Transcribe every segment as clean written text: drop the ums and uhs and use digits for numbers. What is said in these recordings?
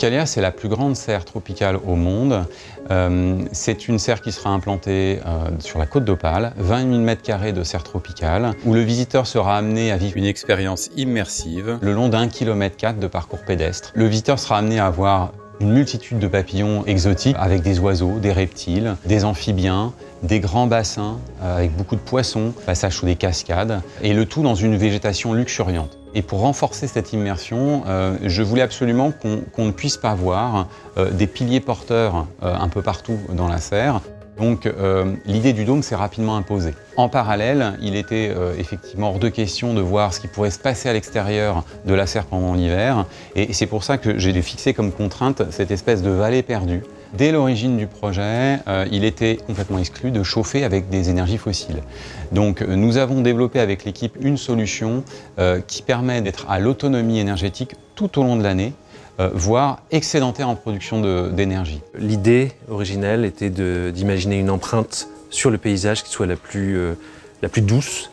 Tropicalia, c'est la plus grande serre tropicale au monde. C'est une serre qui sera implantée sur la côte d'Opale, 20 000 m² de serre tropicale, où le visiteur sera amené à vivre une expérience immersive le long d'1,4 km de parcours pédestre. Le visiteur sera amené à voir une multitude de papillons exotiques avec des oiseaux, des reptiles, des amphibiens, des grands bassins avec beaucoup de poissons, passage sous des cascades, et le tout dans une végétation luxuriante. Et pour renforcer cette immersion, je voulais absolument qu'on ne puisse pas voir des piliers porteurs un peu partout dans la serre. Donc l'idée du dôme s'est rapidement imposée. En parallèle, il était effectivement hors de question de voir ce qui pourrait se passer à l'extérieur de la serre pendant l'hiver. Et c'est pour ça que j'ai fixé comme contrainte cette espèce de vallée perdue. Dès l'origine du projet, il était complètement exclu de chauffer avec des énergies fossiles. Donc nous avons développé avec l'équipe une solution qui permet d'être à l'autonomie énergétique tout au long de l'année, voire excédentaire en production d'énergie. L'idée originelle était d'imaginer une empreinte sur le paysage qui soit la plus douce,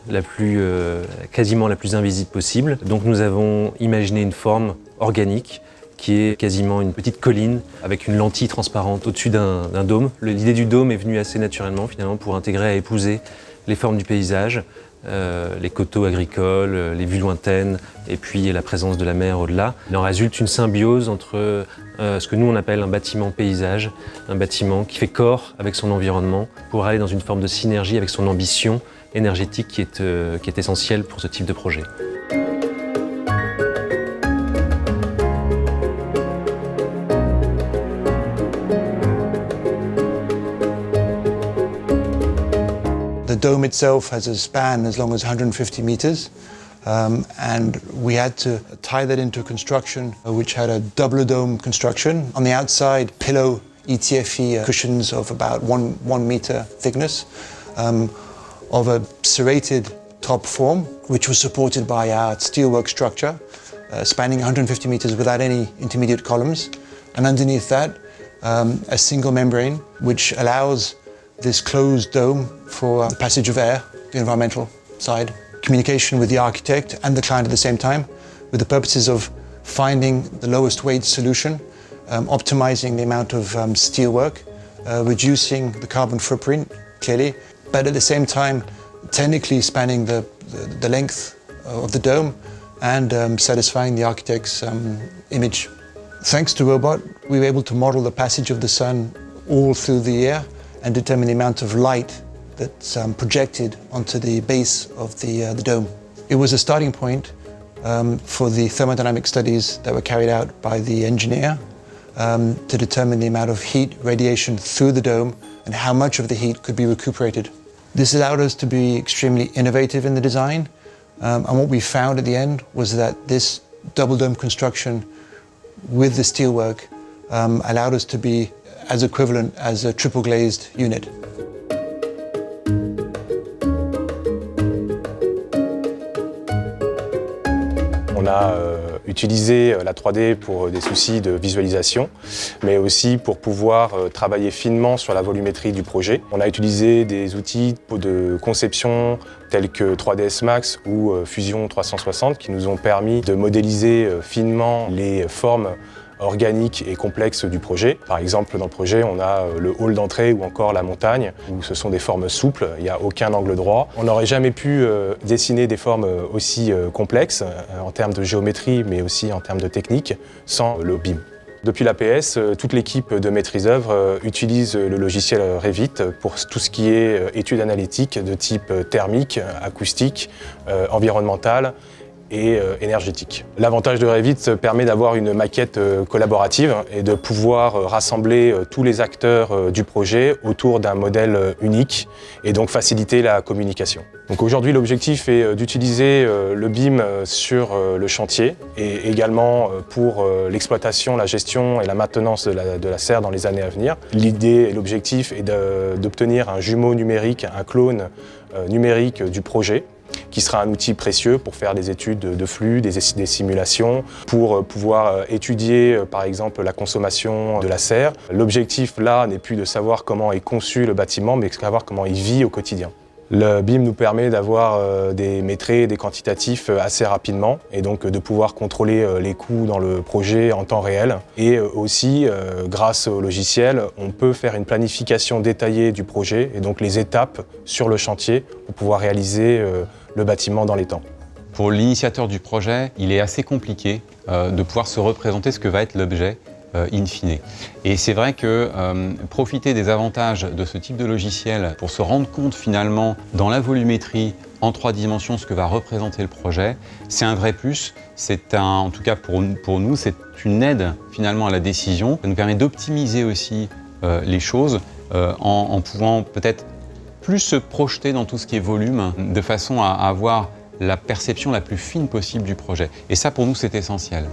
quasiment la plus invisible possible. Donc nous avons imaginé une forme organique qui est quasiment une petite colline avec une lentille transparente au-dessus d'un dôme. L'idée du dôme est venue assez naturellement finalement pour intégrer à épouser les formes du paysage, les coteaux agricoles, les vues lointaines et puis la présence de la mer au-delà. Il en résulte une symbiose entre ce que nous on appelle un bâtiment paysage, un bâtiment qui fait corps avec son environnement pour aller dans une forme de synergie avec son ambition énergétique qui est essentielle pour ce type de projet. The dome itself has a span as long as 150 meters, and we had to tie that into a construction which had a double dome construction. On the outside, pillow ETFE cushions of about one meter thickness, of a serrated top form, which was supported by our steelwork structure, spanning 150 meters without any intermediate columns. And underneath that, a single membrane, which allows this closed dome for the passage of air, the environmental side. Communication with the architect and the client at the same time, with the purposes of finding the lowest weight solution, optimizing the amount of steelwork, reducing the carbon footprint, clearly, but at the same time, technically spanning the length of the dome and satisfying the architect's image. Thanks to Robot, we were able to model the passage of the sun all through the year and determine the amount of light that's projected onto the base of the dome. It was a starting point for the thermodynamic studies that were carried out by the engineer to determine the amount of heat radiation through the dome and how much of the heat could be recuperated. This allowed us to be extremely innovative in the design, and what we found at the end was that this double dome construction with the steelwork allowed us to be as equivalent as a triple glazed unit. On a utilisé la 3D pour des soucis de visualisation, mais aussi pour pouvoir travailler finement sur la volumétrie du projet. On a utilisé des outils de conception tels que 3ds Max ou Fusion 360 qui nous ont permis de modéliser finement les formes organique et complexe du projet. Par exemple, dans le projet, on a le hall d'entrée ou encore la montagne, où ce sont des formes souples, il n'y a aucun angle droit. On n'aurait jamais pu dessiner des formes aussi complexes en termes de géométrie, mais aussi en termes de technique, sans le BIM. Depuis l'APS, toute l'équipe de maîtrise œuvre utilise le logiciel Revit pour tout ce qui est études analytiques de type thermique, acoustique, environnemental et énergétique. L'avantage de Revit permet d'avoir une maquette collaborative et de pouvoir rassembler tous les acteurs du projet autour d'un modèle unique et donc faciliter la communication. Donc aujourd'hui, l'objectif est d'utiliser le BIM sur le chantier et également pour l'exploitation, la gestion et la maintenance de la serre dans les années à venir. L'idée et l'objectif est d'obtenir un jumeau numérique, un clone numérique du projet, qui sera un outil précieux pour faire des études de flux, des simulations, pour pouvoir étudier par exemple la consommation de la serre. L'objectif là n'est plus de savoir comment est conçu le bâtiment, mais de savoir comment il vit au quotidien. Le BIM nous permet d'avoir des métrés, des quantitatifs assez rapidement et donc de pouvoir contrôler les coûts dans le projet en temps réel. Et aussi, grâce au logiciel, on peut faire une planification détaillée du projet et donc les étapes sur le chantier pour pouvoir réaliser le bâtiment dans les temps. Pour l'initiateur du projet, il est assez compliqué de pouvoir se représenter ce que va être l'objet in fine. Et c'est vrai que profiter des avantages de ce type de logiciel pour se rendre compte finalement dans la volumétrie en 3 dimensions ce que va représenter le projet, c'est un vrai plus. En tout cas pour nous, c'est une aide finalement à la décision. Ça nous permet d'optimiser aussi les choses en pouvant peut-être plus se projeter dans tout ce qui est volume de façon à avoir la perception la plus fine possible du projet. Et ça pour nous c'est essentiel.